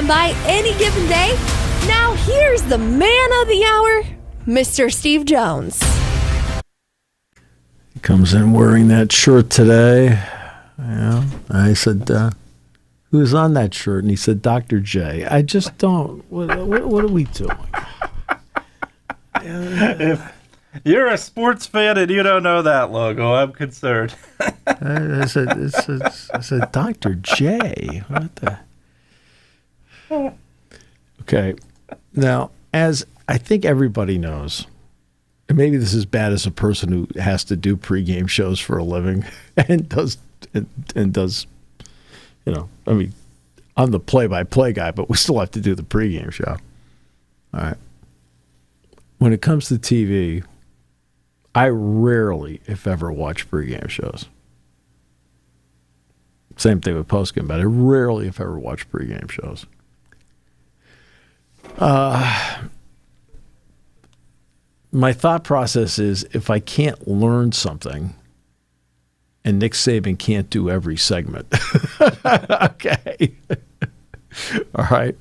on by any given day. Now here's the man of the hour, Mr. Steve Jones. He comes in wearing that shirt today. Yeah. I said, who's on that shirt? And he said, Dr. J. I just don't. What are we doing? If you're a sports fan and you don't know that logo, I'm concerned. I said, Dr. J. What the? Okay. Now, as I think everybody knows, and maybe this is bad as a person who has to do pregame shows for a living and does, I mean, I'm the play-by-play guy, but we still have to do the pregame show. All right. When it comes to TV, I rarely, if ever, watch pregame shows. Same thing with postgame, but I rarely, if ever, watch pregame shows. My thought process is if I can't learn something, and Nick Saban can't do every segment, okay, all right.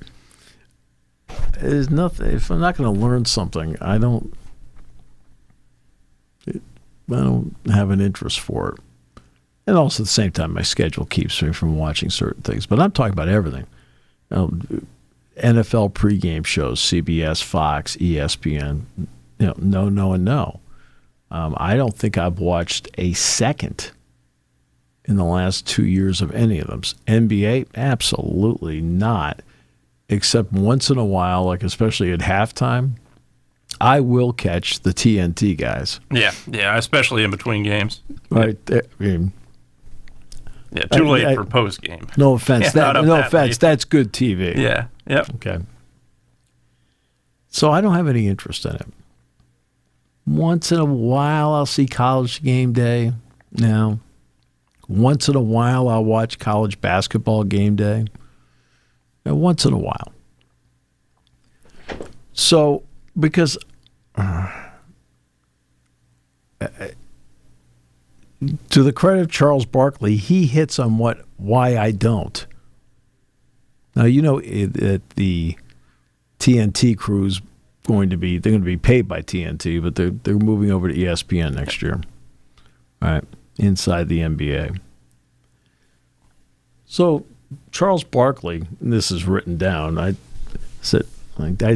There's nothing. If I'm not going to learn something, I don't have an interest for it. And also at the same time, my schedule keeps me from watching certain things. But I'm talking about everything. NFL pregame shows, CBS, Fox, ESPN. No, and no. I don't think I've watched a second in the last 2 years of any of them. NBA, absolutely not. Except once in a while, like especially at halftime, I will catch the TNT guys. Yeah, especially in between games. Right. I mean, too late for post game. No offense. That's good TV. Yeah. Yep. Okay. So I don't have any interest in it. Once in a while, I'll see College Game Day. Now, once in a while, I'll watch College Basketball Game Day. Once in a while. So, because to the credit of Charles Barkley, he hits on why I don't. Now, that the TNT crew's they're going to be paid by TNT, but they're moving over to ESPN next year. All right, inside the NBA. So Charles Barkley, and this is written down, I'd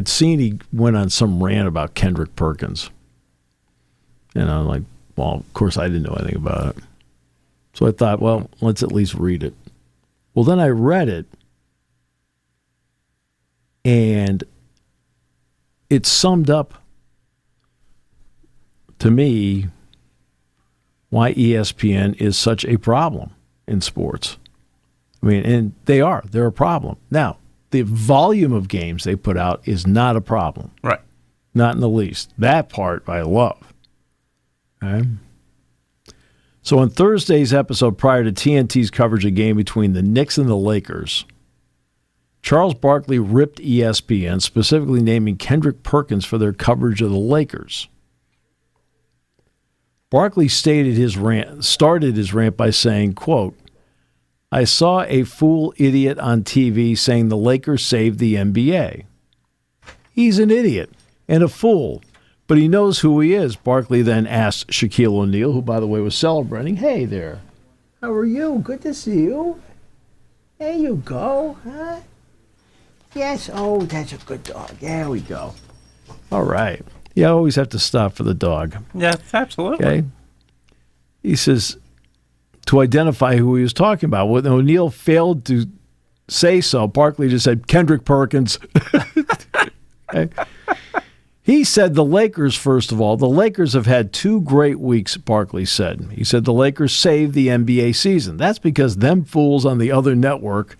seen he went on some rant about Kendrick Perkins. And I'm like, well, of course I didn't know anything about it. So I thought, well, let's at least read it. Well, then I read it, and it summed up to me why ESPN is such a problem in sports. I mean, and they're a problem. Now, the volume of games they put out is not a problem. Right. Not in the least. That part I love. Okay. So on Thursday's episode prior to TNT's coverage of a game between the Knicks and the Lakers, Charles Barkley ripped ESPN, specifically naming Kendrick Perkins for their coverage of the Lakers. Barkley started his rant by saying, quote, I saw a fool idiot on TV saying the Lakers saved the NBA. He's an idiot and a fool, but he knows who he is. Barkley then asked Shaquille O'Neal, who, by the way, was celebrating, hey there, how are you? Good to see you. There you go, huh? Yes, oh, that's a good dog. There we go. All right. You always have to stop for the dog. Yes, absolutely. Okay. He says, to identify who he was talking about. When O'Neal failed to say so, Barkley just said, Kendrick Perkins. Okay. He said the Lakers, first of all, the Lakers have had 2 great weeks, Barkley said. He said the Lakers saved the NBA season. That's because them fools on the other network,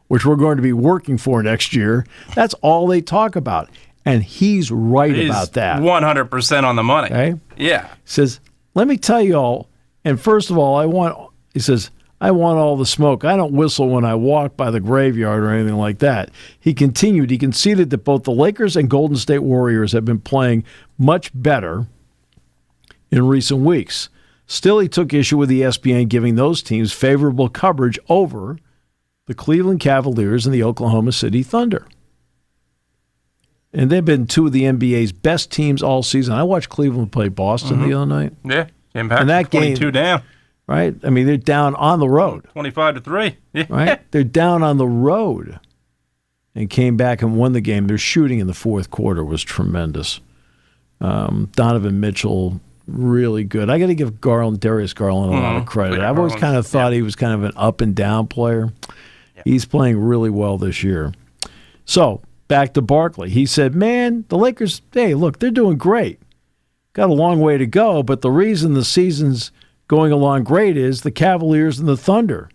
which we're going to be working for next year, that's all they talk about. And he's right about that. 100% on the money. Okay? Yeah. He says, let me tell you all, and first of all, I want all the smoke. I don't whistle when I walk by the graveyard or anything like that. He continued. He conceded that both the Lakers and Golden State Warriors have been playing much better in recent weeks. Still, he took issue with ESPN giving those teams favorable coverage over the Cleveland Cavaliers and the Oklahoma City Thunder. And they've been two of the NBA's best teams all season. I watched Cleveland play Boston the other night. Yeah, came back and that 22 game, down. Right? I mean, they're down on the road. 25-3. Yeah. Right? They're down on the road and came back and won the game. Their shooting in the fourth quarter was tremendous. Donovan Mitchell, really good. I got to give Darius Garland a lot of credit. I've always kind of thought he was kind of an up and down player. Yeah. He's playing really well this year. So, back to Barkley. He said, man, the Lakers, hey, look, they're doing great. Got a long way to go, but the reason the season's going along great is the Cavaliers and the Thunder.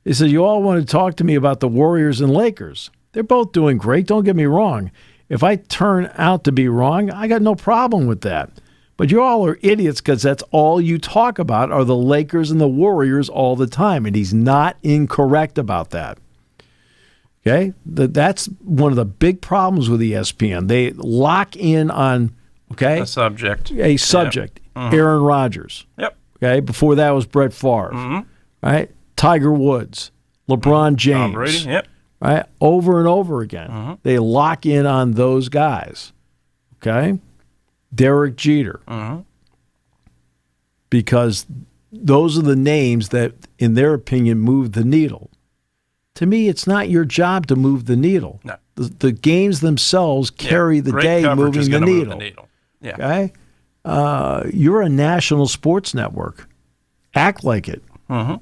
He said, you all want to talk to me about the Warriors and Lakers. They're both doing great, don't get me wrong. If I turn out to be wrong, I got no problem with that. But you all are idiots because that's all you talk about are the Lakers and the Warriors all the time, and he's not incorrect about that. Okay? That's one of the big problems with ESPN. They lock in on, a subject. A subject. Yep. Aaron Rodgers. Yep. Okay? Before that was Brett Favre. Right? Tiger Woods. LeBron James. Tom Brady. Yep. Right? Over and over again. They lock in on those guys. Okay? Derek Jeter. Because those are the names that, in their opinion, move the needle. To me, it's not your job to move the needle. No. The games themselves carry the day moving the needle. Yeah. Okay? You're a national sports network. Act like it. I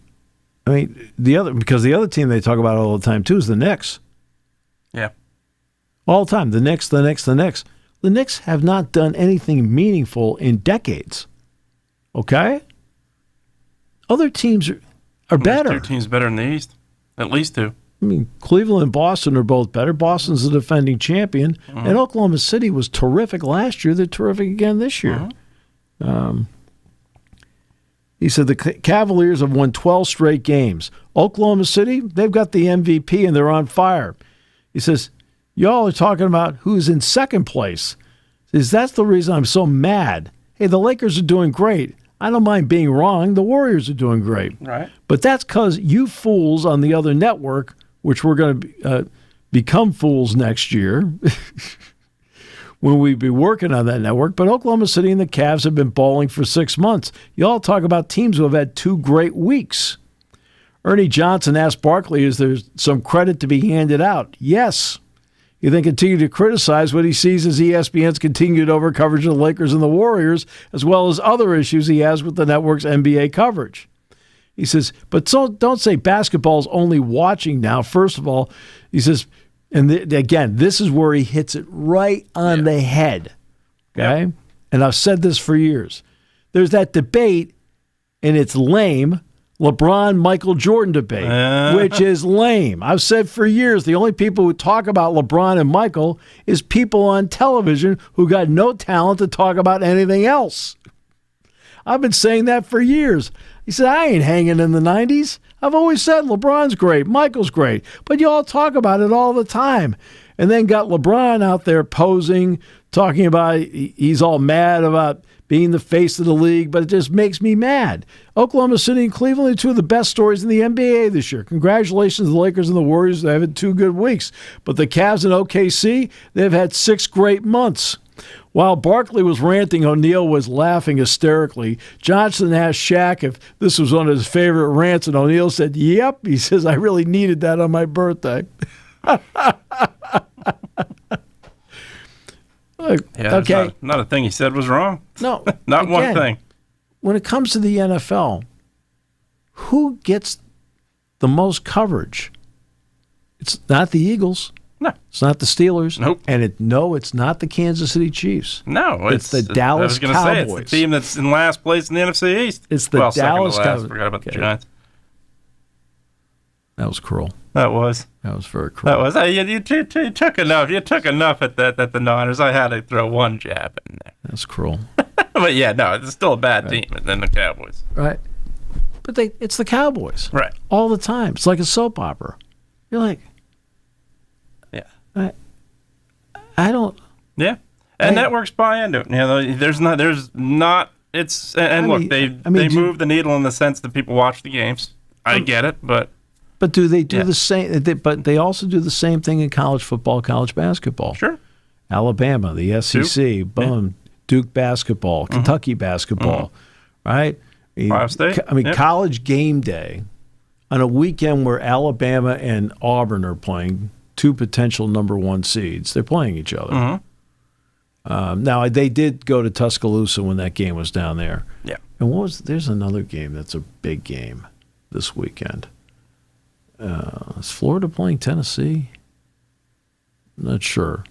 mean, because the other team they talk about all the time, too, is the Knicks. Yeah. All the time. The Knicks, the Knicks, the Knicks. The Knicks have not done anything meaningful in decades. Okay? Other teams are better. There's two teams better in the East. At least two. I mean, Cleveland and Boston are both better. Boston's the defending champion. And Oklahoma City was terrific last year. They're terrific again this year. He said the Cavaliers have won 12 straight games. Oklahoma City, they've got the MVP and they're on fire. He says, y'all are talking about who's in second place. He says, that's the reason I'm so mad. Hey, the Lakers are doing great. I don't mind being wrong. The Warriors are doing great. Right. But that's because you fools on the other network, which we're going to become fools next year when we be working on that network. But Oklahoma City and the Cavs have been balling for 6 months. You all talk about teams who have had 2 great weeks. Ernie Johnson asked Barkley, is there some credit to be handed out? Yes. He then continued to criticize what he sees as ESPN's continued overcoverage of the Lakers and the Warriors, as well as other issues he has with the network's NBA coverage. He says, but don't say basketball's only watching now. First of all, he says, and again, this is where he hits it right on the head. Okay? Yep. And I've said this for years. There's that debate, and it's lame, LeBron-Michael Jordan debate, which is lame. I've said for years, the only people who talk about LeBron and Michael is people on television who got no talent to talk about anything else. I've been saying that for years. He said, I ain't hanging in the 90s. I've always said LeBron's great, Michael's great, but you all talk about it all the time. And then got LeBron out there posing, talking about he's all mad about being the face of the league, but it just makes me mad. Oklahoma City and Cleveland are 2 of the best stories in the NBA this year. Congratulations to the Lakers and the Warriors. They've had 2 good weeks. But the Cavs and OKC, they've had 6 great months. While Barkley was ranting, O'Neal was laughing hysterically. Johnson asked Shaq if this was one of his favorite rants, and O'Neal said, yep. He says, I really needed that on my birthday. Okay. Not a thing he said was wrong. No. Not again, one thing. When it comes to the NFL, who gets the most coverage? It's not the Eagles. No. It's not the Steelers. Nope. And it's not the Kansas City Chiefs. No. It's the Dallas Cowboys. Say, it's the team that's in last place in the NFC East. It's the Dallas Cowboys. I forgot about the Giants. That was cruel. That was very cruel. That was. You took enough. You took enough at the Niners. I had to throw one jab in there. That's cruel. But yeah, no, it's still a bad team than the Cowboys. Right. But it's the Cowboys. Right. All the time. It's like a soap opera. You're like, yeah. I don't. Yeah. And networks buy into it. You know, there's not. It's and look, they move the needle in the sense that people watch the games. I get it, but But do they do the same? But they also do the same thing in college football, college basketball. Sure. Alabama, the SEC, boom, Duke basketball, Kentucky basketball, right? Ohio State. College game day on a weekend where Alabama and Auburn are playing, two potential number one seeds. They're playing each other. Now, they did go to Tuscaloosa when that game was down there. Yeah. And there's another game that's a big game this weekend. Is Florida playing Tennessee? Not sure.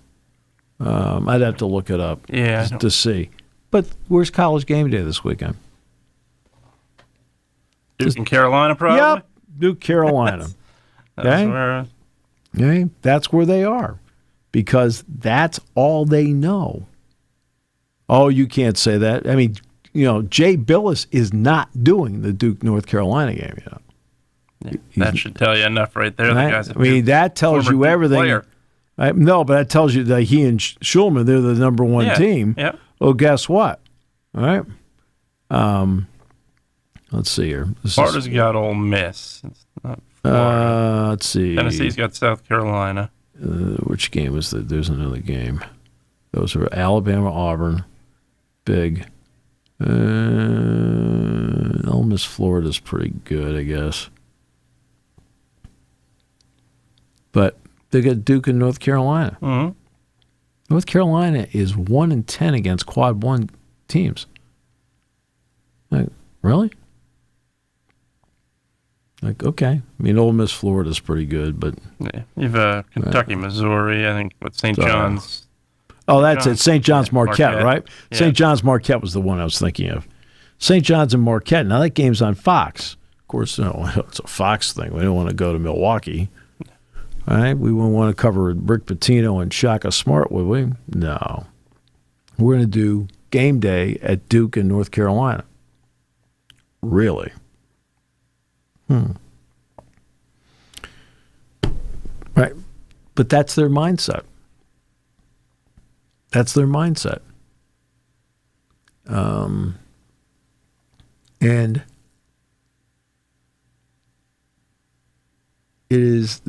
I'd have to look it up to see. But where's college game day this weekend? Duke and Carolina, probably? Yep, Duke, Carolina. That's where they are because that's all they know. Oh, you can't say that. I mean, Jay Billis is not doing the Duke North Carolina game. That should tell you enough right there. Right? The guys that tells you everything. Player. No, but that tells you that he and Schulman, they're the number one team. Yeah. Well, guess what? All right. Let's see here. Florida's got Ole Miss. It's not Florida. Let's see. Tennessee's got South Carolina. Which game is that? There's another game. Those are Alabama, Auburn, big. Ole Miss, Florida's pretty good, I guess. But they got Duke and North Carolina. Mm-hmm. North Carolina is 1-10 against quad one teams. Like, really? Like, okay. I mean, Ole Miss, Florida's pretty good, but Yeah. You've Kentucky, Missouri, I think, with St. John's. Oh, that's it. St. John's Marquette, right? Yeah. St. John's Marquette was the one I was thinking of. St. John's and Marquette. Now, that game's on Fox. Of course, it's a Fox thing. We don't want to go to Milwaukee. All right? We wouldn't want to cover Rick Pitino and Shaka Smart, would we? No. We're going to do game day at Duke and North Carolina. Really? Right. But that's their mindset. That's their mindset. And it is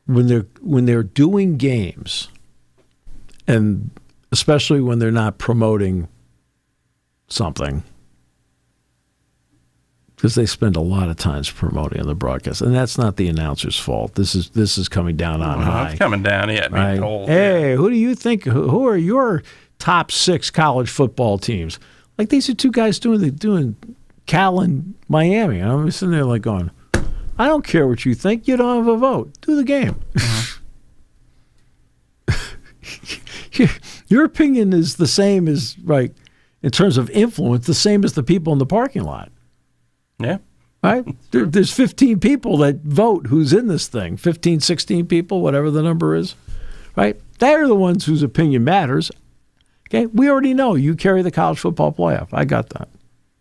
when they're doing games, and especially when they're not promoting something, because they spend a lot of times promoting on the broadcast, and that's not the announcer's fault. This is coming down on high. It's coming down, Right? Cold, hey, who do you think? Who are your top 6 college football teams? Like, these are two guys doing Cal and Miami. And I'm sitting there like going, I don't care what you think. You don't have a vote. Do the game. Your opinion is the same as, right, in terms of influence, the same as the people in the parking lot. Yeah. Right? There's 15 people that vote who's in this thing. 15, 16 people, whatever the number is. Right? They're the ones whose opinion matters. Okay? We already know you carry the college football playoff. I got that.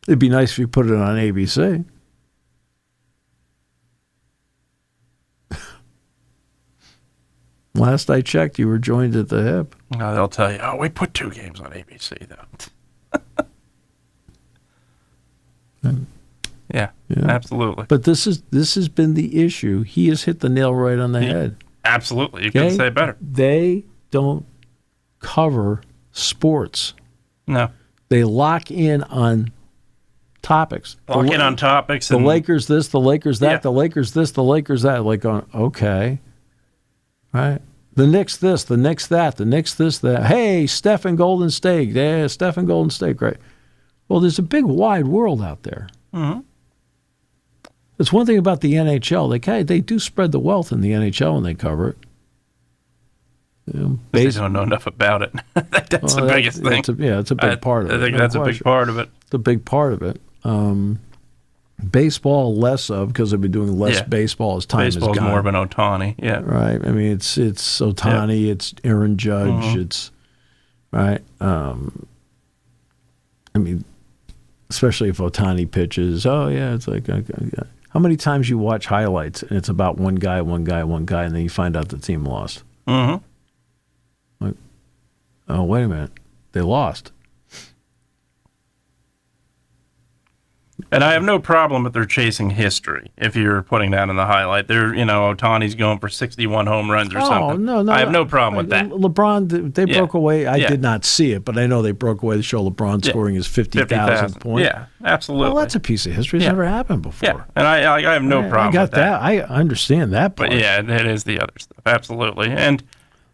It'd be nice if you put it on ABC. Last I checked, you were joined at the hip. Well, they'll tell you, we put 2 games on ABC, though. Yeah, absolutely. But this has been the issue. He has hit the nail right on the head. Absolutely. You couldn't say it better. They don't cover sports. No. They lock in on topics. Lock in on topics. The Lakers this, the Lakers that, the Lakers this, the Lakers that. Like, okay. Right? The Knicks this, the Knicks that, the Knicks this, that. Hey, Steph and Golden State. Yeah, Steph and Golden State. Great. Well, there's a big wide world out there. Mm-hmm. It's one thing about the NHL. They do spread the wealth in the NHL when they cover it. They don't know enough about it. That's the biggest thing. It's a big part of it. I think that's a big part of it. It's a big part of it. Baseball, less of, because they've been doing less baseball as time has gone. Baseball's more of an Ohtani, Right. I mean, it's Ohtani, it's Aaron Judge, it's, right. I mean, especially if Ohtani pitches, it's like, how many times you watch highlights and it's about one guy, and then you find out the team lost? Mm-hmm. Like, oh, wait a minute. They lost. And I have no problem with their chasing history. If you're putting that in the highlight, Ohtani's going for 61 home runs or something. No, I have no problem with that. LeBron, they broke away. I did not see it, but I know they broke away to show LeBron scoring his 50,000 points. Yeah, absolutely. Well, that's a piece of history. It's never happened before. Yeah, and I have no problem I got with that. I understand that part. But yeah, it is the other stuff. Absolutely. And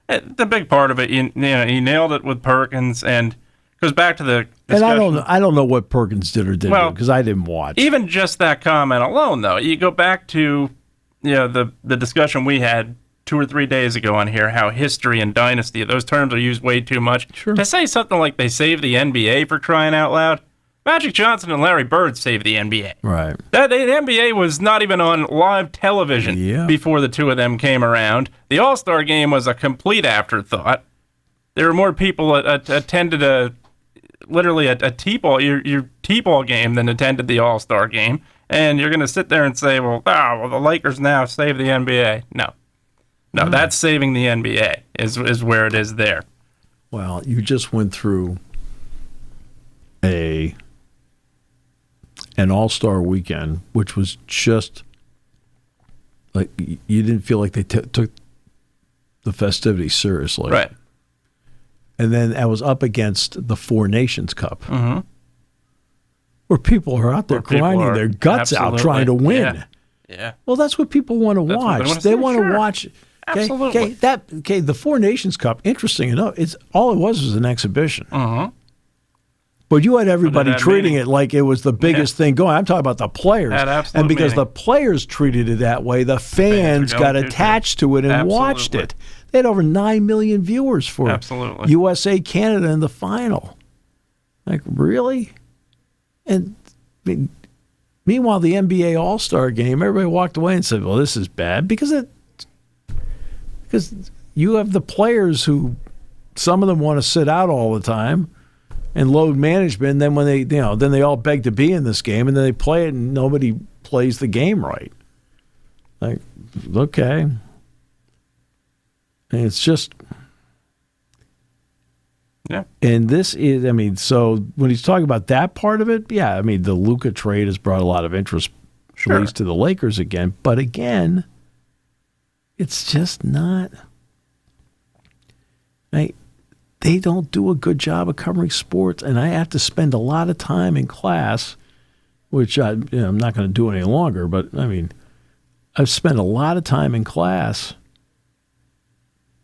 the big part of it, he nailed it with Perkins, and goes back to the discussion. And I don't know what Perkins did or didn't do because I didn't watch. Even just that comment alone, though, you go back to the discussion we had 2 or 3 days ago on here, how history and dynasty, those terms are used way too much. Sure. To say something like they saved the NBA for crying out loud, Magic Johnson and Larry Bird saved the NBA. Right. The NBA was not even on live television before the two of them came around. The All-Star game was a complete afterthought. There were more people attended literally a T-ball, your T-ball game than attended the All-Star game. And you're going to sit there and say, well, the Lakers now save the NBA. No, that's saving the NBA is where it is there. Well, you just went through an All-Star weekend, which was just like you didn't feel like they took the festivities seriously. Right. And then I was up against the Four Nations Cup, where people are out there grinding their guts out trying to win. Yeah. Well, that's what people want to watch. They want to watch. Absolutely. The Four Nations Cup, interesting enough, it was an exhibition. But you had everybody treating it like it was the biggest thing going. I'm talking about the players. And because the players treated it that way, the fans got attached to it and watched it. They had over 9 million viewers for USA Canada in the final. Like, really? And meanwhile, the NBA All-Star game, everybody walked away and said, well, this is bad. Because you have the players who, some of them want to sit out all the time and load management. And then when they all beg to be in this game, and then they play it and nobody plays the game right. Like, okay. And it's just, and this is, so when he's talking about that part of it, the Luka trade has brought a lot of interest, at least to the Lakers again. But again, it's just not, they don't do a good job of covering sports, and I have to spend a lot of time in class, which I'm not going to do any longer, but I've spent a lot of time in class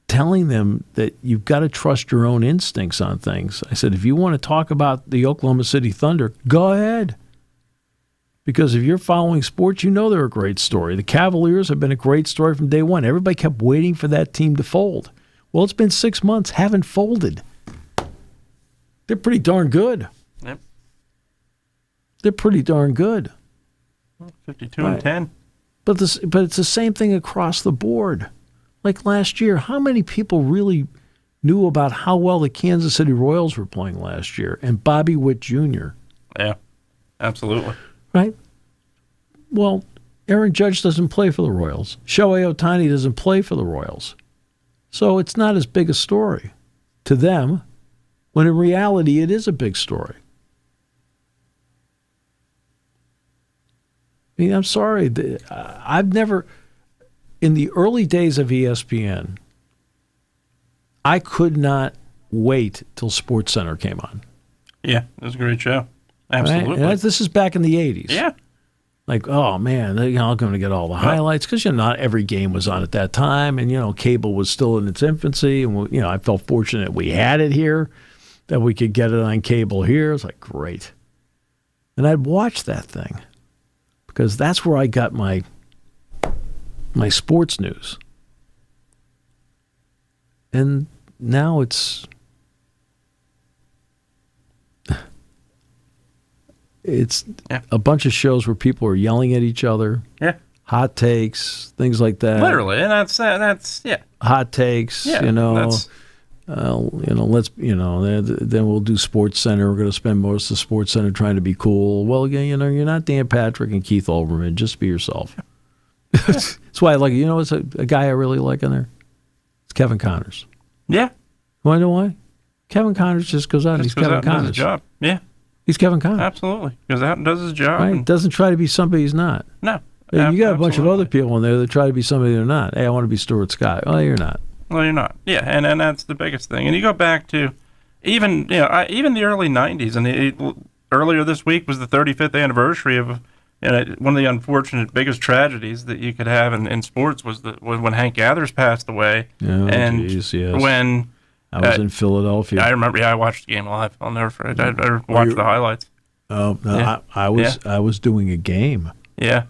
telling them that you've got to trust your own instincts on things. I said, if you want to talk about the Oklahoma City Thunder, go ahead. Because if you're following sports, they're a great story. The Cavaliers have been a great story from day one. Everybody kept waiting for that team to fold. Well, it's been 6 months, haven't folded. They're pretty darn good. Yep. They're pretty darn good. 52-10. But it's the same thing across the board. Like last year, how many people really knew about how well the Kansas City Royals were playing last year and Bobby Witt Jr.? Yeah, absolutely. Right? Well, Aaron Judge doesn't play for the Royals. Shohei Ohtani doesn't play for the Royals. So it's not as big a story to them, when in reality it is a big story. I'm sorry. I've never... In the early days of ESPN, I could not wait till SportsCenter came on. Yeah, it was a great show. Absolutely. Right? This is back in the 80s. Yeah. Like, oh, man, I'm going to get all the highlights because, not every game was on at that time. And, cable was still in its infancy. And, I felt fortunate we had it here, that we could get it on cable here. It's like, great. And I'd watch that thing because that's where I got my sports news. And now it's a bunch of shows where people are yelling at each other. Yeah. Hot takes, things like that. Literally, and that's hot takes, then we'll do SportsCenter. We're going to spend most of SportsCenter trying to be cool. Well, you're not Dan Patrick and Keith Olbermann. Just be yourself. That's why I like it. It's a guy I really like in there. It's Kevin Connors. Yeah. Want to know why? Kevin Connors just goes out and he's Kevin Connors. His job. Yeah. He's Kevin Connors. Absolutely. Goes out and does his job. Right? Doesn't try to be somebody he's not. No. You got a bunch of absolutely. other people in there that try to be somebody they're not. Hey, I want to be Stuart Scott. Oh, you're not. Well, you're not. Yeah, and that's the biggest thing. And you go back to even the early 90s, and earlier this week was the 35th anniversary of one of the unfortunate biggest tragedies that you could have in sports was when Hank Gathers passed away. Oh, and geez, yes. when I was in Philadelphia. I remember. Yeah, I watched the game live. I'll never forget. I watched the highlights. Oh, no, Yeah. I was doing a game. Yeah.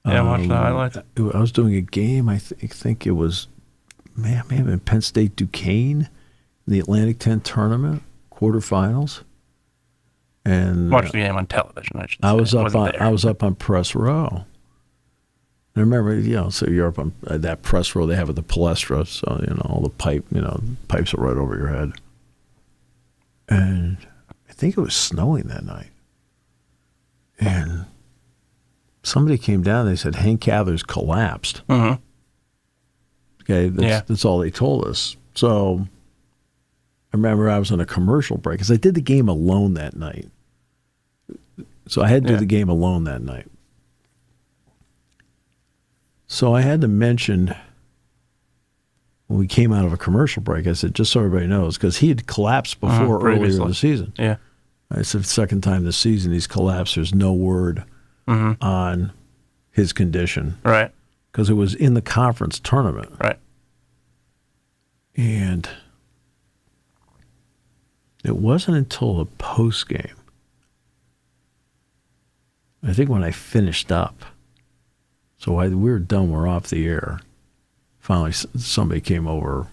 Yeah, I watched the highlights. I was doing a game. I think it was, may have been Penn State Duquesne in the Atlantic 10 tournament quarterfinals. And Watched the game on television. I was say. up Wasn't on there. I was up on press row. And I remember, so you're up on that press row they have at the Palestra, so all the pipes are right over your head. And I think it was snowing that night. And somebody came down. They said Hank Gathers collapsed. Mm-hmm. Okay, that's all they told us. So I remember I was on a commercial break because I did the game alone that night. So I had to do the game alone that night. So I had to mention when we came out of a commercial break, I said, just so everybody knows, because he had collapsed before earlier in the season. Yeah. I said, second time this season he's collapsed. There's no word on his condition. Right. Because it was in the conference tournament. Right. And it wasn't until the post game, I think when I finished up, so we were done, we're off the air. Finally, somebody came over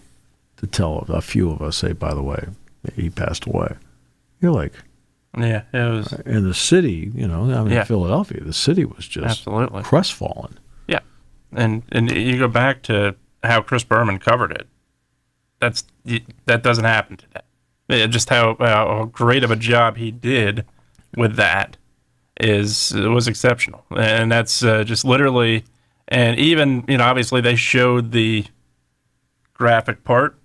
to tell a few of us, hey, by the way, he passed away. You're like, yeah, it was. In the city, in Philadelphia, the city was just absolutely crestfallen. Yeah, and you go back to how Chris Berman covered it. That doesn't happen today. Just how great of a job he did with that was exceptional, and that's just literally. And even obviously they showed the graphic part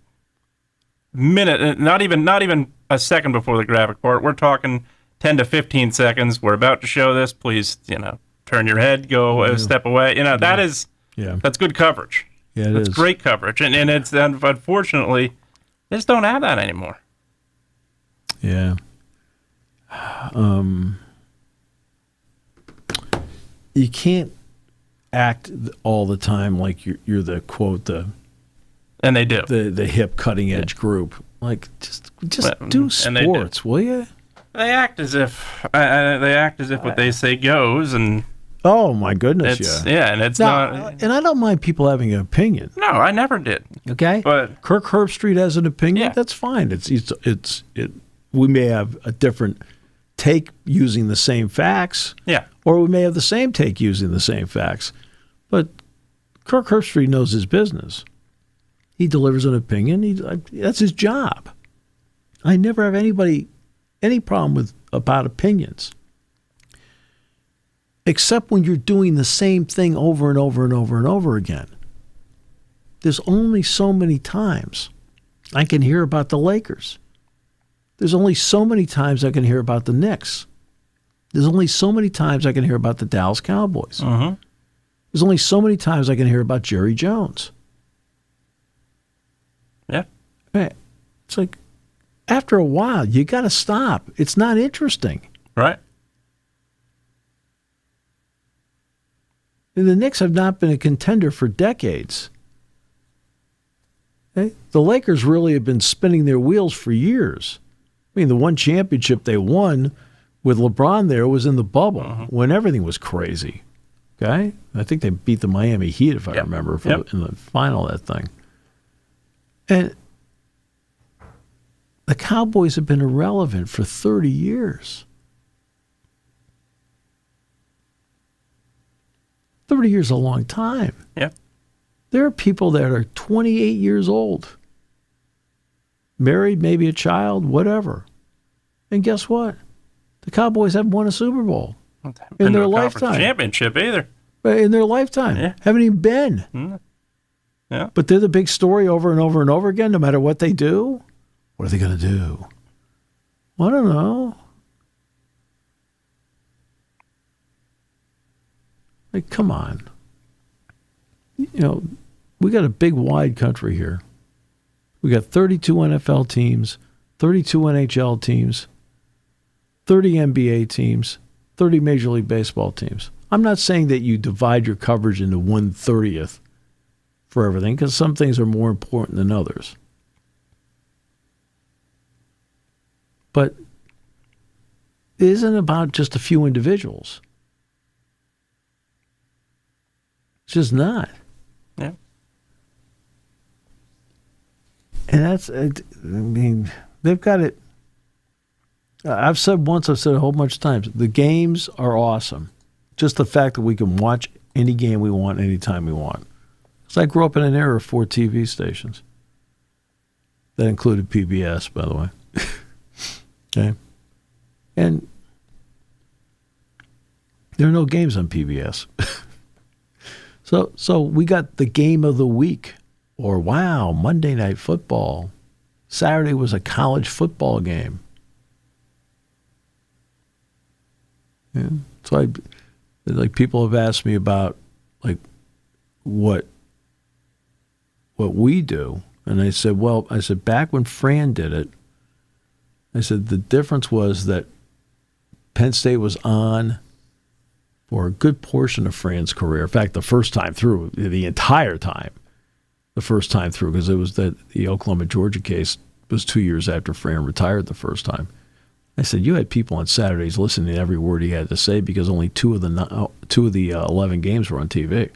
not even a second before the graphic part. We're talking 10 to 15 seconds. We're about to show this. Please, turn your head, go a step away. That's good coverage. Yeah, that's great coverage, and it's unfortunately they just don't have that anymore. Yeah. You can't act all the time like you're the quote and they do the hip cutting edge group. Like just do sports, will you? They act as if what they say goes, and oh my goodness, and it's not. And I don't mind people having an opinion. No, I never did. Okay, but Kirk Herbstreit has an opinion. Yeah. That's fine. It's we may have a different take using the same facts. Yeah. Or we may have the same take using the same facts. But Kirk Herbstreit knows his business. He delivers an opinion. That's his job. I never have any problem about opinions. Except when you're doing the same thing over and over and over and over again. There's only so many times I can hear about the Lakers. There's only so many times I can hear about the Knicks. There's only so many times I can hear about the Dallas Cowboys. Mm-hmm. There's only so many times I can hear about Jerry Jones. Yeah. Right. It's like, after a while, you got to stop. It's not interesting. Right. And the Knicks have not been a contender for decades. Okay? The Lakers really have been spinning their wheels for years. I mean, the one championship they won with LeBron there was in the bubble when everything was crazy. Okay? I think they beat the Miami Heat, if I remember, in the final of that thing. And the Cowboys have been irrelevant for 30 years. 30 years is a long time. Yeah. There are people that are 28 years old, married, maybe a child, whatever. And guess what? The Cowboys haven't won a Super Bowl in their lifetime. Championship either. In their lifetime. Yeah. Haven't even been. Mm. Yeah. But they're the big story over and over and over again, no matter what they do. What are they going to do? Well, I don't know. Like, come on. We got a big, wide country here. We got 32 NFL teams, 32 NHL teams, 30 NBA teams, 30 Major League Baseball teams. I'm not saying that you divide your coverage into 1/30th for everything, because some things are more important than others. But it isn't about just a few individuals. It's just not. Yeah. And they've got it. I've said once, I've said a whole bunch of times, the games are awesome. Just the fact that we can watch any game we want, anytime we want. Because I grew up in an era of 4 TV stations. That included PBS, by the way. Okay. And there are no games on PBS. So we got the game of the week, or wow, Monday Night Football. Saturday was a college football game. Yeah. So people have asked me about what we do, and I said, back when Fran did it, I said the difference was that Penn State was on for a good portion of Fran's career. In fact, the first time through, the entire time, because it was the Oklahoma-Georgia case was 2 years after Fran retired the first time. I said, you had people on Saturdays listening to every word he had to say because only two of the 11 games were on TV.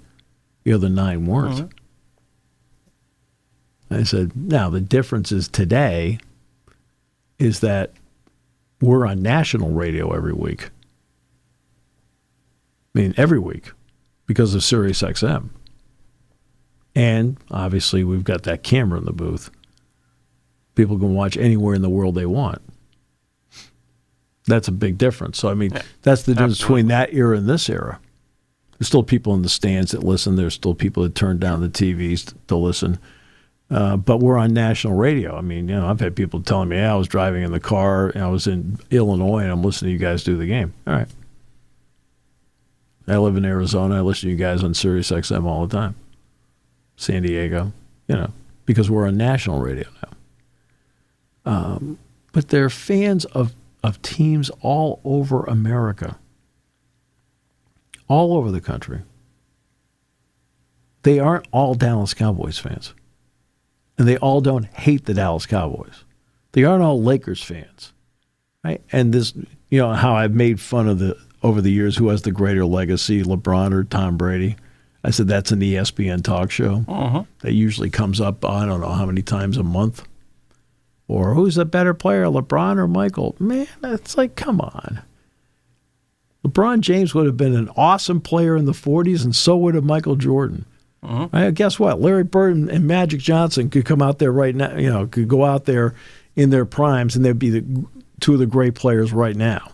The other 9 weren't. Mm-hmm. I said, now the difference is today is that we're on national radio every week. I mean, every week because of Sirius XM. And obviously we've got that camera in the booth. People can watch anywhere in the world they want. That's a big difference. So, that's the difference between that era and this era. There's still people in the stands that listen. There's still people that turn down the TVs to listen. But we're on national radio. I've had people telling me, I was driving in the car, and I was in Illinois, and I'm listening to you guys do the game. All right. I live in Arizona. I listen to you guys on Sirius XM all the time. San Diego, because we're on national radio now. But they're fans of teams all over America, all over the country. They aren't all Dallas Cowboys fans. And they all don't hate the Dallas Cowboys. They aren't all Lakers fans, right? And this, how I've made fun of over the years who has the greater legacy, LeBron or Tom Brady. I said that's an ESPN talk show. Uh-huh. That usually comes up, I don't know how many times a month. Or who's the better player, LeBron or Michael? Man, it's like, come on. LeBron James would have been an awesome player in the 40s, and so would have Michael Jordan. Uh-huh. Right? Guess what? Larry Bird and Magic Johnson could come out there right now, could go out there in their primes, and they'd be two of the great players right now.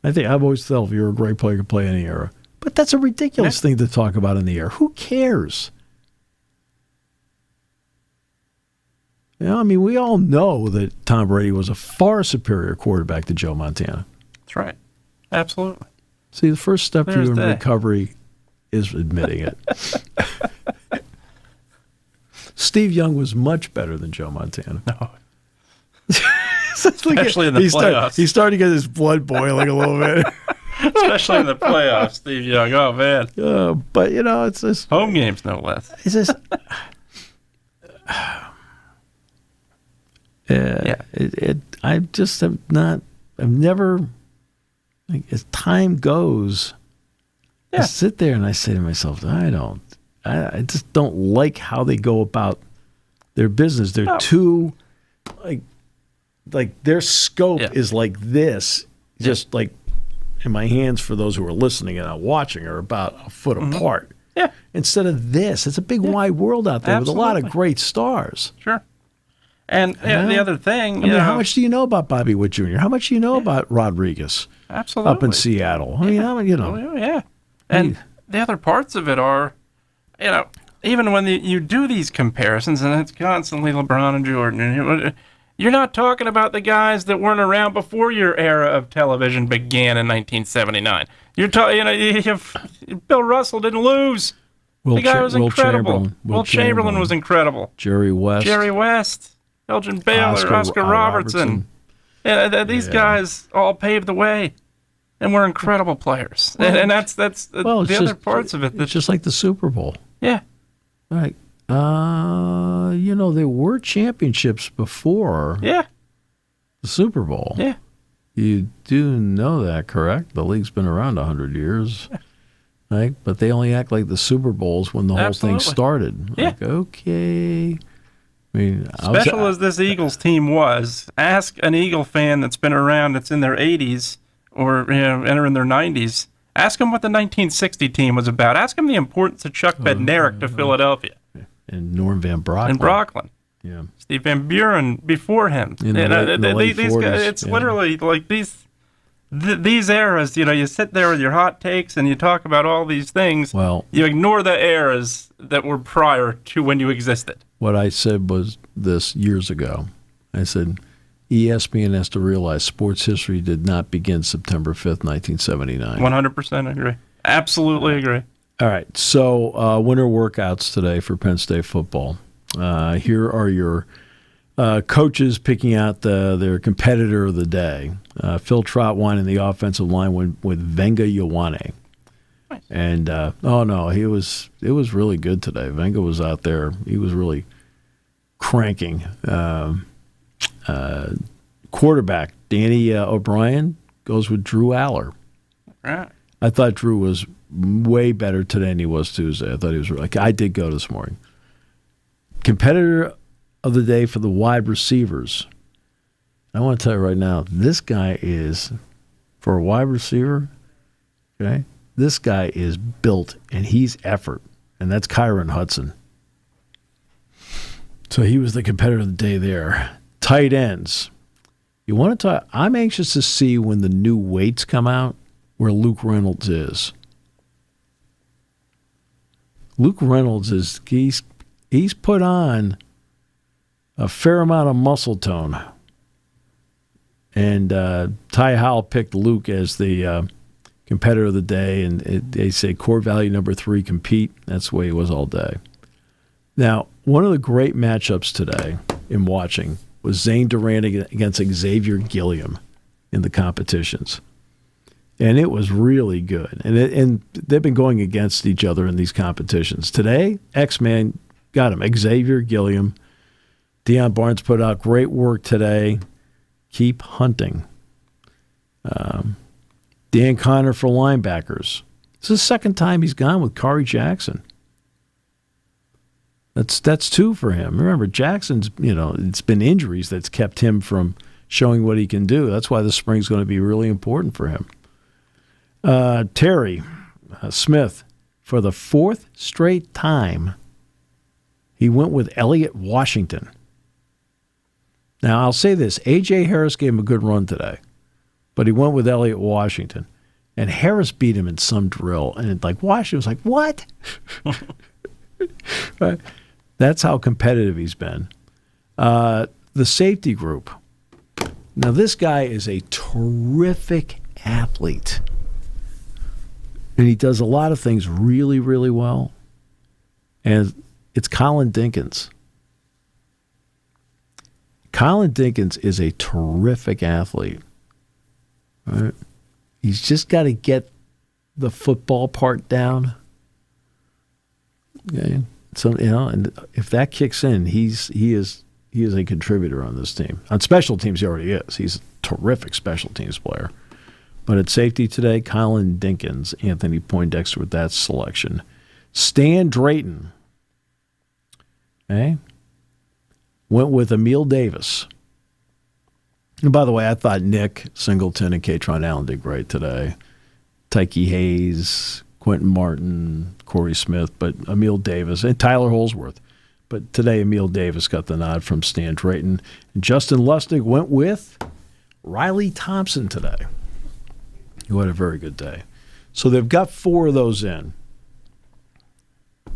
I've always felt if you're a great player, you can play any era. But that's a ridiculous thing to talk about in the air. Who cares? We all know that Tom Brady was a far superior quarterback to Joe Montana. That's right. Absolutely. See, the first step for you in recovery is admitting it. Steve Young was much better than Joe Montana. No. Especially in the playoffs. He's starting to get his blood boiling a little bit. Especially in the playoffs, Steve Young. Oh, man. But, it's just... Home games, no less. It's just... I just have not... I've never... as time goes, I sit there and I say to myself, I just don't like how they go about their business. They're too... Like their scope is like this, just like in my hands for those who are listening and not watching are about a foot apart. Yeah. Instead of this, it's a big wide world out there with a lot of great stars. Sure. And the other thing, how much do you know about Bobby Witt Jr.? How much do you know about Rodriguez? Absolutely. Up in Seattle. Yeah. And the other parts of it are, even when you do these comparisons, and it's constantly LeBron and Jordan, You're not talking about the guys that weren't around before your era of television began in 1979. You're talking, Bill Russell didn't lose. The guy was incredible. Will Chamberlain was incredible. Jerry West, Elgin Baylor, Oscar Robertson. Yeah, these guys all paved the way, and were incredible players. And that's the other parts of it. It's just like the Super Bowl. Yeah. Right. There were championships before the Super Bowl. Yeah. You do know that, correct? The league's been around 100 years. Right? But they only act like the Super Bowls when the whole thing started. Yeah. Like, okay. I mean, special as this Eagles team was, ask an Eagle fan that's been around, that's in their 80s or entering their 90s. Ask them what the 1960 team was about. Ask them the importance of Chuck Bednarik to Philadelphia. And Norm Van Brocklin. And Brocklin. Yeah. Steve Van Buren before him. In the late these 40s, guys, it's literally like these eras. You sit there with your hot takes and you talk about all these things. Well, you ignore the eras that were prior to when you existed. What I said was this years ago. I said, ESPN has to realize sports history did not begin September 5th, 1979. 100% agree. Absolutely agree. All right, so winter workouts today for Penn State football. Here are your coaches picking out their competitor of the day. Phil Trotwine in the offensive line went with Venga Ioane. Nice. And, it was really good today. Venga was out there. He was really cranking. Quarterback, Danny O'Brien, goes with Drew Aller. Right. I thought Drew was way better today than he was Tuesday. I thought he was I did go this morning. Competitor of the day for the wide receivers. I want to tell you right now, this guy is, for a wide receiver, okay, this guy is built and he's effort. And that's Kyron Hudson. So he was the competitor of the day there. Tight ends. You want to talk? I'm anxious to see when the new weights come out where Luke Reynolds is. Luke Reynolds he's put on a fair amount of muscle tone. And Ty Howell picked Luke as the competitor of the day, and they say core value number 3, compete. That's the way he was all day. Now, one of the great matchups today in watching was Zane Durant against Xavier Gilliam in the competitions. And it was really good. And they've been going against each other in these competitions. Today, X-Man got him. Xavier Gilliam. Deion Barnes put out great work today. Keep hunting. Dan Connor for linebackers. It's the second time he's gone with Kari Jackson. That's 2 for him. Remember, Jackson's, it's been injuries that's kept him from showing what he can do. That's why the spring's going to be really important for him. Terry Smith, for the 4th straight time, he went with Elliott Washington. Now, I'll say this. A.J. Harris gave him a good run today, but he went with Elliott Washington. And Harris beat him in some drill. And Washington was like, what? Right? That's how competitive he's been. The safety group. Now, this guy is a terrific athlete. And he does a lot of things really, really well. And it's Colin Dinkins. Colin Dinkins is a terrific athlete. Right? He's just got to get the football part down. Okay. So, and if that kicks in, he is a contributor on this team. On special teams, he already is. He's a terrific special teams player. But at safety today, Colin Dinkins, Anthony Poindexter with that selection. Stan Drayton, went with Emil Davis. And by the way, I thought Nick Singleton and Katron Allen did great today. Tyke Hayes, Quentin Martin, Corey Smith, but Emil Davis, and Tyler Holsworth. But today, Emil Davis got the nod from Stan Drayton. And Justin Lustig went with Riley Thompson today, who had a very good day. So they've got 4 of those in.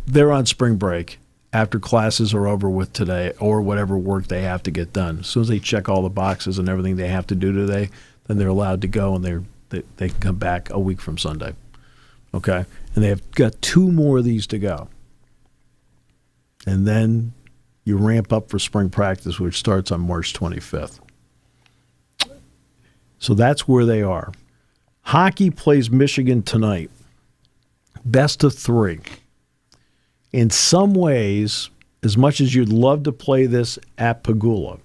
They're on spring break. after classes are over with today or whatever work they have to get done. As soon as they check all the boxes and everything they have to do today, then they're allowed to go, and they can come back a week from Sunday. Okay? And they have got 2 more of these to go. And then you ramp up for spring practice, which starts on March 25th. So that's where they are. Hockey plays Michigan tonight. Best of 3. In some ways, as much as you'd love to play this at Pagula,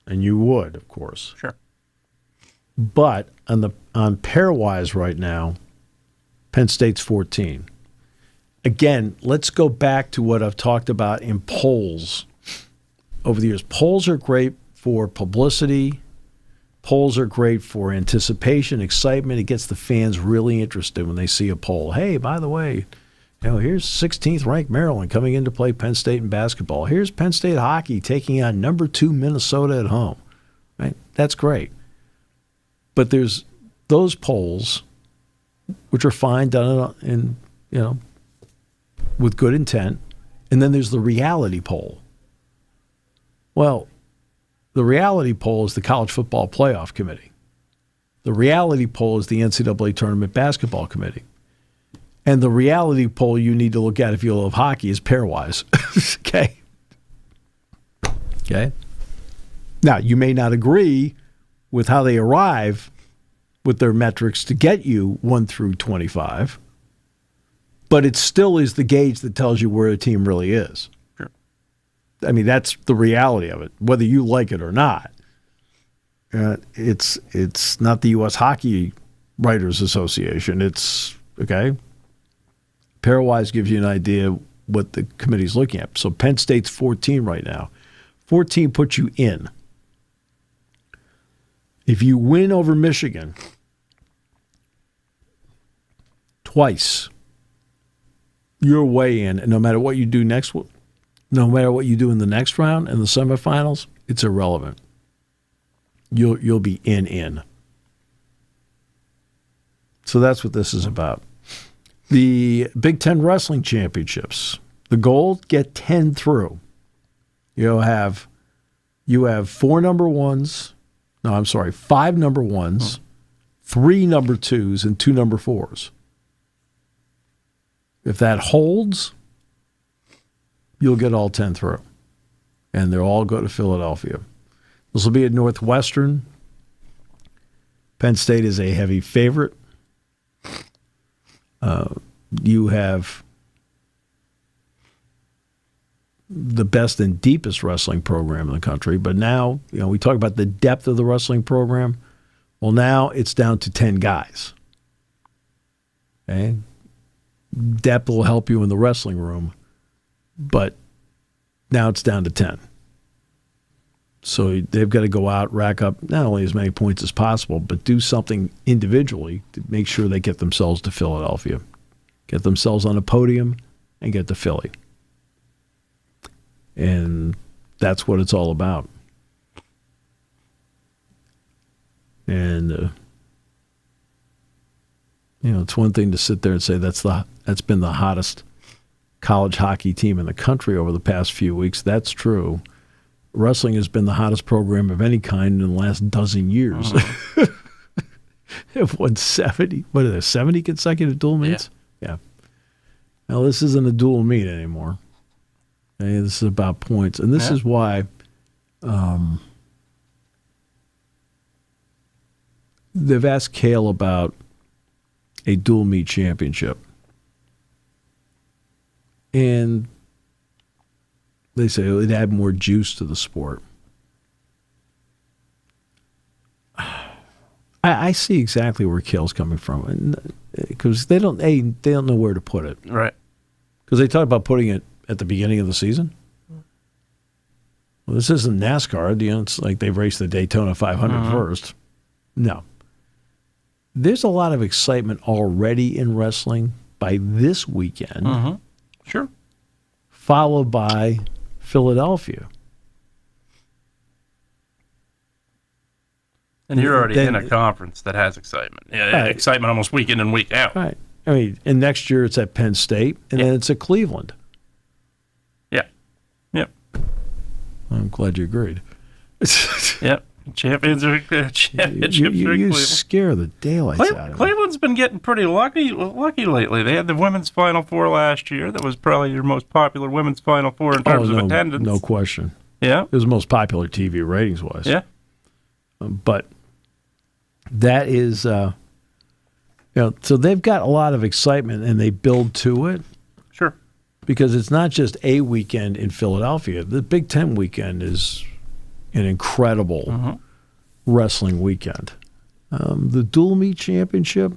and you would, of course. Sure. But on pairwise right now, Penn State's 14. Again, let's go back to what I've talked about in polls over the years. Polls are great for publicity. Polls are great for anticipation, excitement. It gets the fans really interested when they see a poll. Hey, by the way, here's 16th ranked Maryland coming in to play Penn State in basketball. Here's Penn State hockey taking on number 2 Minnesota at home. Right? That's great. But there's those polls, which are fine, done in, with good intent, and then there's the reality poll. Well, the reality poll is the College Football Playoff Committee. The reality poll is the NCAA Tournament Basketball Committee. And the reality poll you need to look at if you love hockey is pairwise. Okay? Now, you may not agree with how they arrive with their metrics to get you 1 through 25, but it still is the gauge that tells you where a team really is. Sure. I mean, that's the reality of it, whether you like it or not. It's not the U.S. Hockey Writers Association. It's, okay? Pairwise gives you an idea what the committee's looking at. So Penn State's 14 right now. 14 puts you in. If you win over Michigan twice, you're way in. And no matter what you do next, no matter what you do in the next round and the semifinals, it's irrelevant. You'll be in. So that's what this is about. The Big Ten Wrestling Championships. The goal, get 10 through. You have 5 number ones, 3 number 2s, and 2 number 4s. If that holds, you'll get all 10 through. And they'll all go to Philadelphia. This will be at Northwestern. Penn State is a heavy favorite. You have the best and deepest wrestling program in the country. But now, we talk about the depth of the wrestling program. Well, now it's down to 10 guys. Okay? Depth will help you in the wrestling room, but now it's down to 10. So they've got to go out, rack up not only as many points as possible, but do something individually to make sure they get themselves to Philadelphia, get themselves on a podium, and get to Philly. And that's what it's all about. And, it's one thing to sit there and say that's been the hottest college hockey team in the country over the past few weeks. That's true. Wrestling has been the hottest program of any kind in the last dozen years. They've won 70 consecutive dual meets? Yeah. Now, this isn't a dual meet anymore. Okay, this is about points. And this is why they've asked Cale about a dual meet championship. And they say it'd add more juice to the sport. I see exactly where Cale's coming from, because they don't know where to put it. Right. Because they talk about putting it at the beginning of the season. Well, this isn't NASCAR. It's like they've raced the Daytona 500 first. No. There's a lot of excitement already in wrestling by this weekend. Sure. Followed by Philadelphia. And you're already in a conference that has excitement. Yeah, right. Excitement almost week in and week out. Right. I mean, and next year it's at Penn State, and then it's at Cleveland. I'm glad you agreed. Yep. Champions are championships. You scare the daylights out of me. Cleveland's been getting pretty lucky lately. They had the women's Final Four last year. That was probably your most popular women's Final Four in terms of attendance. No question. Yeah. It was the most popular TV ratings-wise. Yeah. But that is, so they've got a lot of excitement, and they build to it. Sure. Because it's not just a weekend in Philadelphia. The Big Ten weekend is an incredible wrestling weekend. The dual meet championship,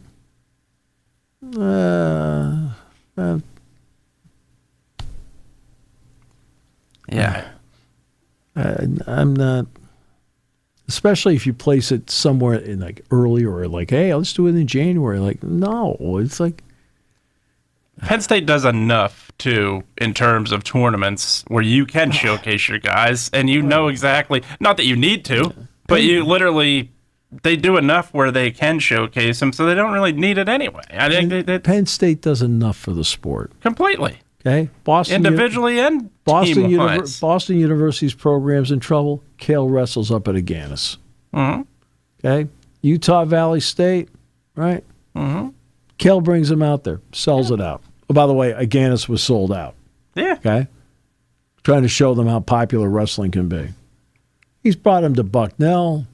yeah. I'm not, especially if you place it somewhere in like early or like, hey, let's do it in January. Like, no, it's like. Penn State does enough, too, in terms of tournaments where you can showcase your guys, and you know exactly, not that you need to, but you literally, they do enough where they can showcase them, so they don't really need it anyway. I think Penn State does enough for the sport. Completely. Okay? Individually and team-wise. Boston University's program's in trouble. Cale wrestles up at Aganis. Okay? Utah Valley State, right? Cale brings them out there, sells it out. Oh, by the way, Aganis was sold out. Yeah. Okay? Trying to show them how popular wrestling can be. He's brought them to Bucknell.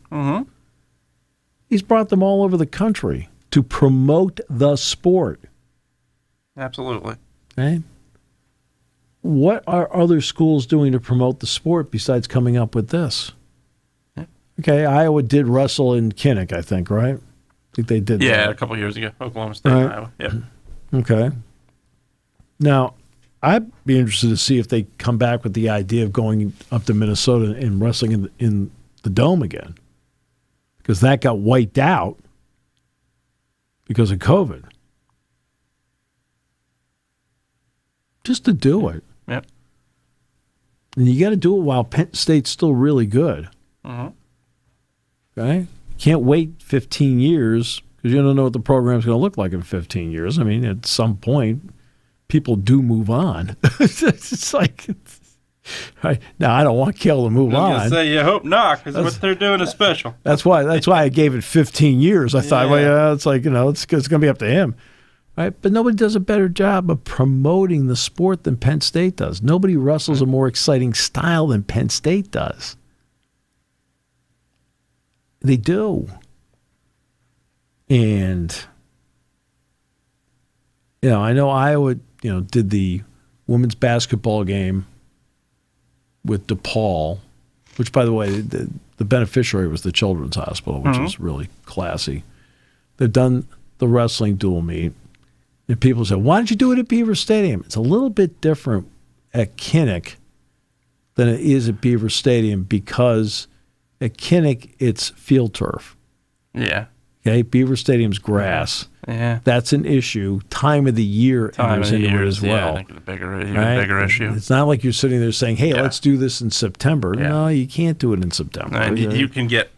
He's brought them all over the country to promote the sport. Absolutely. Okay? What are other schools doing to promote the sport besides coming up with this? Okay, Iowa did wrestle in Kinnick, I think, right? I think they did that. Yeah, a couple of years ago. Oklahoma State and Iowa. Yep. Okay. Now, I'd be interested to see if they come back with the idea of going up to Minnesota and wrestling in the Dome again. Because that got wiped out because of COVID. Just to do it. Yep. And you got to do it while Penn State's still really good. Okay? Can't wait 15 years because you don't know what the program's going to look like in 15 years. I mean, at some point, people do move on. It's like, right? Now, I don't want Cale to move on. I was going to say, you hope not, because what they're doing is special. That's why I gave it 15 years. I thought, well, yeah, it's like, it's going to be up to him. Right? But nobody does a better job of promoting the sport than Penn State does. Nobody wrestles a more exciting style than Penn State does. They do. And, I know Iowa, did the women's basketball game with DePaul, which, by the way, the beneficiary was the Children's Hospital, which is really classy. They've done the wrestling dual meet. And people say, why don't you do it at Beaver Stadium? It's a little bit different at Kinnick than it is at Beaver Stadium because at Kinnick, it's field turf. Yeah. Okay, Beaver Stadium's grass. Yeah. That's an issue. Time of the year enters into it as well. Yeah, I think the bigger issue. It's not like you're sitting there saying, hey, let's do this in September. Yeah. No, you can't do it in September. You can get...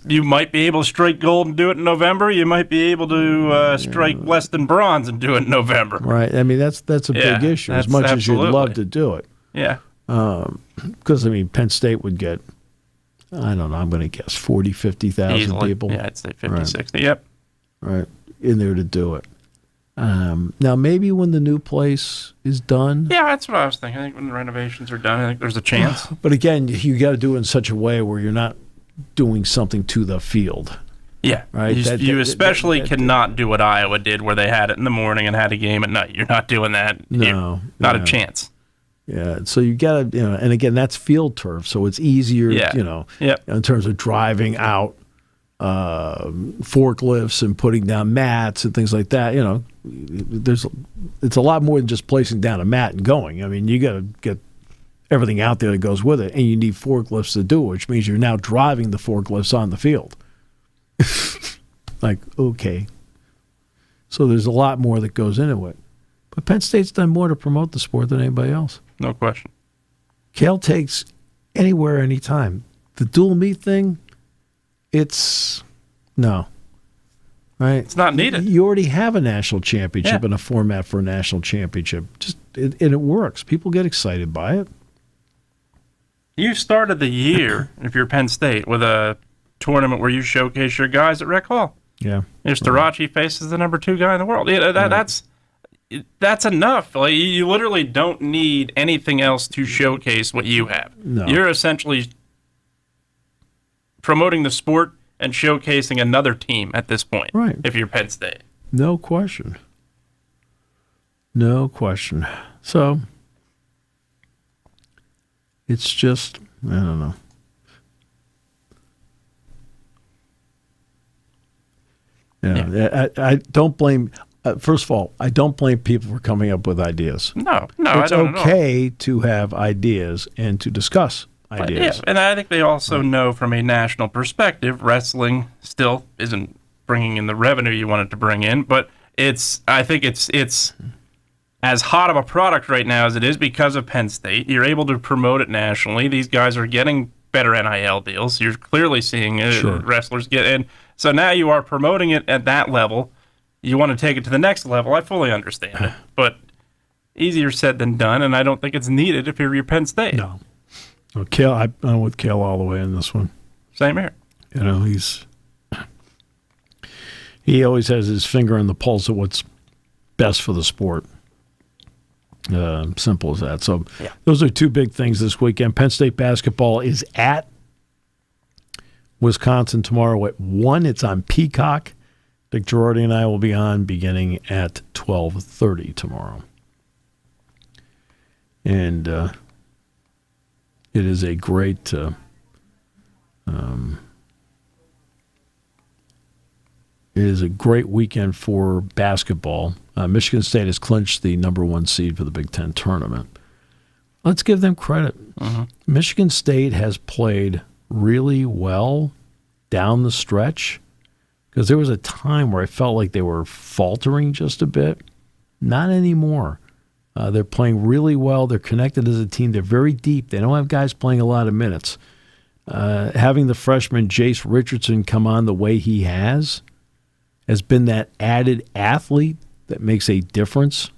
You might be able to strike gold and do it in November. You might be able to strike less than bronze and do it in November. Right. I mean, that's a big issue, as much as you'd love to do it. Yeah. Because, Penn State would get, I don't know, I'm going to guess 40, 50,000 people. Yeah, I'd say 50, 60. Yep. Right. In there to do it. Now, maybe when the new place is done. Yeah, that's what I was thinking. I think when the renovations are done, I think there's a chance. But again, you got to do it in such a way where you're not doing something to the field. Yeah. Right. You especially cannot do what Iowa did where they had it in the morning and had a game at night. You're not doing that. No. Not a chance. Yeah. So you got to, and again, that's field turf. So it's easier, in terms of driving out forklifts and putting down mats and things like that. It's a lot more than just placing down a mat and going. I mean, you got to get everything out there that goes with it, and you need forklifts to do it, which means you're now driving the forklifts on the field. Like, okay. So there's a lot more that goes into it. But Penn State's done more to promote the sport than anybody else. No question. Cale takes anywhere, anytime. The dual meet thing, no. Right? It's not needed. You already have a national championship and a format for a national championship. And it works. People get excited by it. You started the year, if you're Penn State, with a tournament where you showcase your guys at Rec Hall. Yeah. If Starachi faces the number 2 guy in the world, that's enough. Like, you literally don't need anything else to showcase what you have. No. You're essentially promoting the sport and showcasing another team at this point. Right. If you're Penn State. No question. No question. So it's just, I don't know. Yeah. I don't blame. First of all, I don't blame people for coming up with ideas. No, it's I don't okay to have ideas and to discuss ideas. Yeah, and I think they also know from a national perspective, wrestling still isn't bringing in the revenue you want it to bring in, but I think it's as hot of a product right now as it is because of Penn State. You're able to promote it nationally. These guys are getting better NIL deals. You're clearly seeing wrestlers get in. So now you are promoting it at that level. You want to take it to the next level. I fully understand it, but easier said than done, and I don't think it's needed if you're Penn State. No. Well, Cale, I'm with Cale all the way in this one. Same here. You know, he always has his finger on the pulse of what's best for the sport. Simple as that. So those are 2 big things this weekend. Penn State basketball is at Wisconsin tomorrow at 1. It's on Peacock. Dick Girardi and I will be on beginning at 12:30 tomorrow. And it is a great weekend for basketball. Michigan State has clinched the number 1 seed for the Big Ten tournament. Let's give them credit. Michigan State has played really well down the stretch, because there was a time where I felt like they were faltering just a bit. Not anymore. They're playing really well. They're connected as a team. They're very deep. They don't have guys playing a lot of minutes. Having the freshman Jace Richardson come on the way he has been that added athlete that makes a difference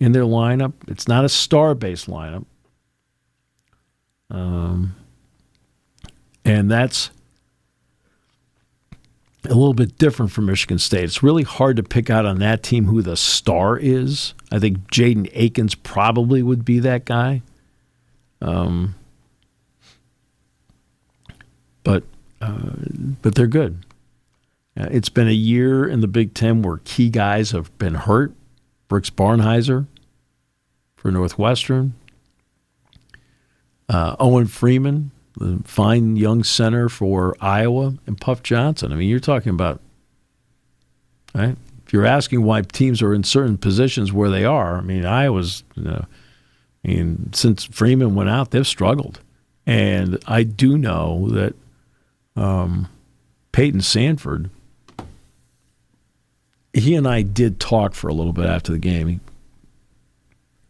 in their lineup. It's not a star-based lineup. And that's a little bit different from Michigan State. It's really hard to pick out on that team who the star is. I think Jaden Akins probably would be that guy. But they're good. It's been a year in the Big Ten where key guys have been hurt. Brooks Barnheiser for Northwestern. Owen Freeman, the fine young center for Iowa, and Puff Johnson. I mean, you're talking about, right? If you're asking why teams are in certain positions where they are, I mean, Iowa's, since Freeman went out, they've struggled. And I do know that Peyton Sanford, he and I did talk for a little bit after the game.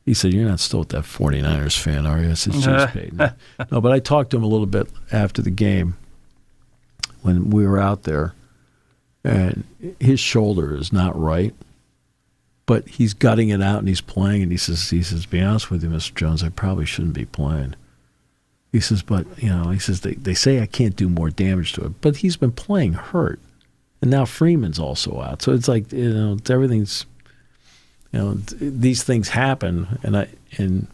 He said, "You're not still at that 49ers fan, are you?" I said, "Jeez, Peyton." No, but I talked to him a little bit after the game when we were out there, and his shoulder is not right, but he's gutting it out and he's playing. And he says, "To be honest with you, Mr. Jones, I probably shouldn't be playing." He says, "But he says they say I can't do more damage to it, but he's been playing hurt, and now Freeman's also out, so it's like it's everything's." These things happen, and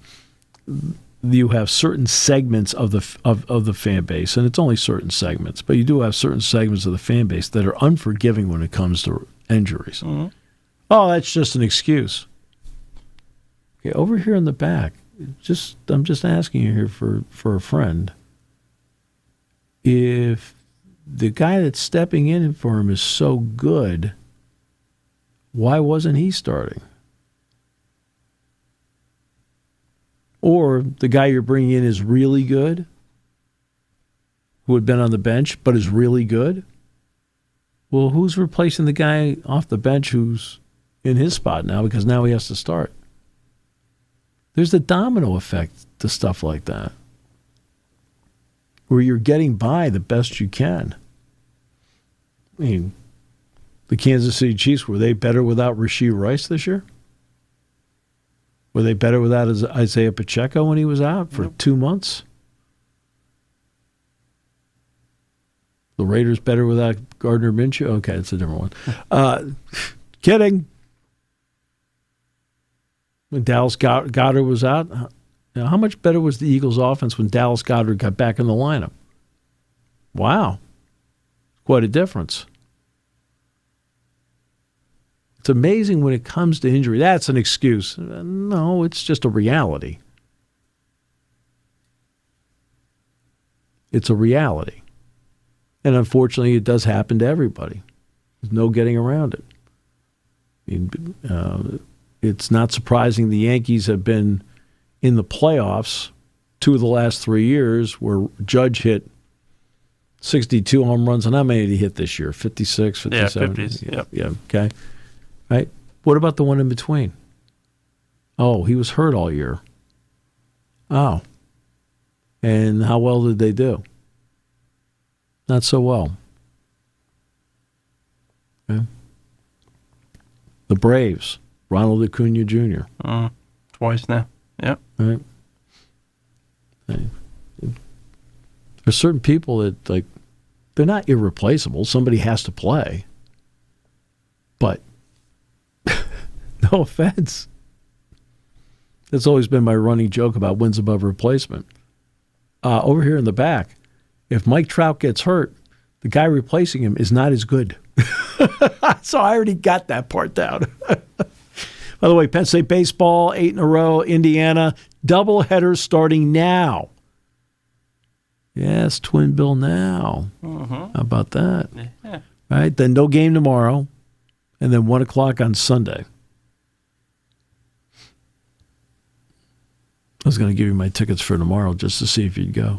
you have certain segments of the fan base, and it's only certain segments, but you do have certain segments of the fan base that are unforgiving when it comes to injuries. Mm-hmm. Oh, that's just an excuse. Okay, over here in the back, I'm just asking you here for a friend. If the guy that's stepping in for him is so good, why wasn't he starting? Or the guy you're bringing in is really good, who had been on the bench but is really good. Well, who's replacing the guy off the bench who's in his spot now because now he has to start? There's a domino effect to stuff like that, where you're getting by the best you can. I mean, the Kansas City Chiefs, were they better without Rashee Rice this year? Were they better without Isaiah Pacheco when he was out for 2 months? The Raiders better without Gardner Minshew? Okay, it's a different one. Kidding. When Dallas Goedert was out, how much better was the Eagles' offense when Dallas Goedert got back in the lineup? Wow. Quite a difference. It's amazing when it comes to injury. That's an excuse. No, it's just a reality. It's a reality. And unfortunately, it does happen to everybody. There's no getting around it. I mean, it's not surprising the Yankees have been in the playoffs 2 of the last 3 years where Judge hit 62 home runs. And how many did he hit this year? 56, 57? Yeah, 50s. Yep. Yeah, okay. Right? What about the one in between? Oh, he was hurt all year. Oh. And how well did they do? Not so well. Okay. The Braves, Ronald Acuna Jr. Twice now. Yep. Right. There's certain people that, like, they're not irreplaceable. Somebody has to play. But, no offense. That's always been my running joke about wins above replacement. Over here in the back, if Mike Trout gets hurt, the guy replacing him is not as good. So I already got that part down. By the way, Penn State baseball, 8 in a row. Indiana, doubleheader starting now. Yes, Twin Bill now. How about that? Yeah. Right, then no game tomorrow, and then 1 o'clock on Sunday. I was going to give you my tickets for tomorrow just to see if you'd go.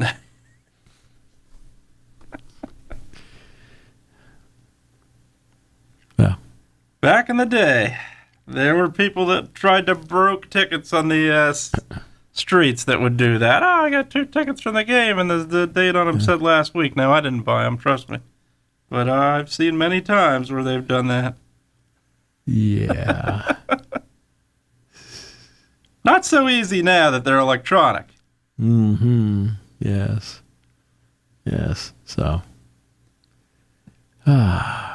Yeah. Back in the day, there were people that tried to broke tickets on the streets that would do that. Oh, I got 2 tickets from the game, and the date on them said last week. Now, I didn't buy them, trust me. But I've seen many times where they've done that. Yeah. Not so easy now that they're electronic. Mm-hmm. Yes. Yes. So. Yeah.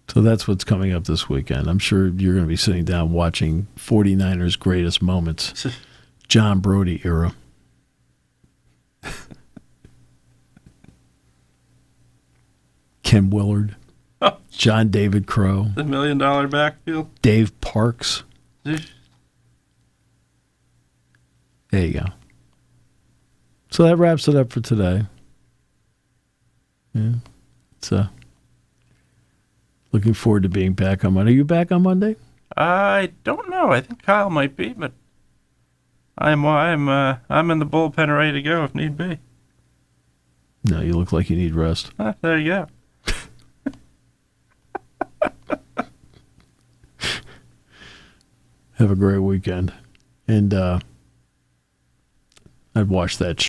So that's what's coming up this weekend. I'm sure you're going to be sitting down watching 49ers' greatest moments. John Brody era. Ken Willard. John David Crow. The $1 million backfield. Dave Parks. There you go. So that wraps it up for today. Yeah. It's looking forward to being back on Monday. Are you back on Monday? I don't know. I think Kyle might be, but I'm in the bullpen ready to go if need be. No, you look like you need rest. There you go. Have a great weekend. And I've watched that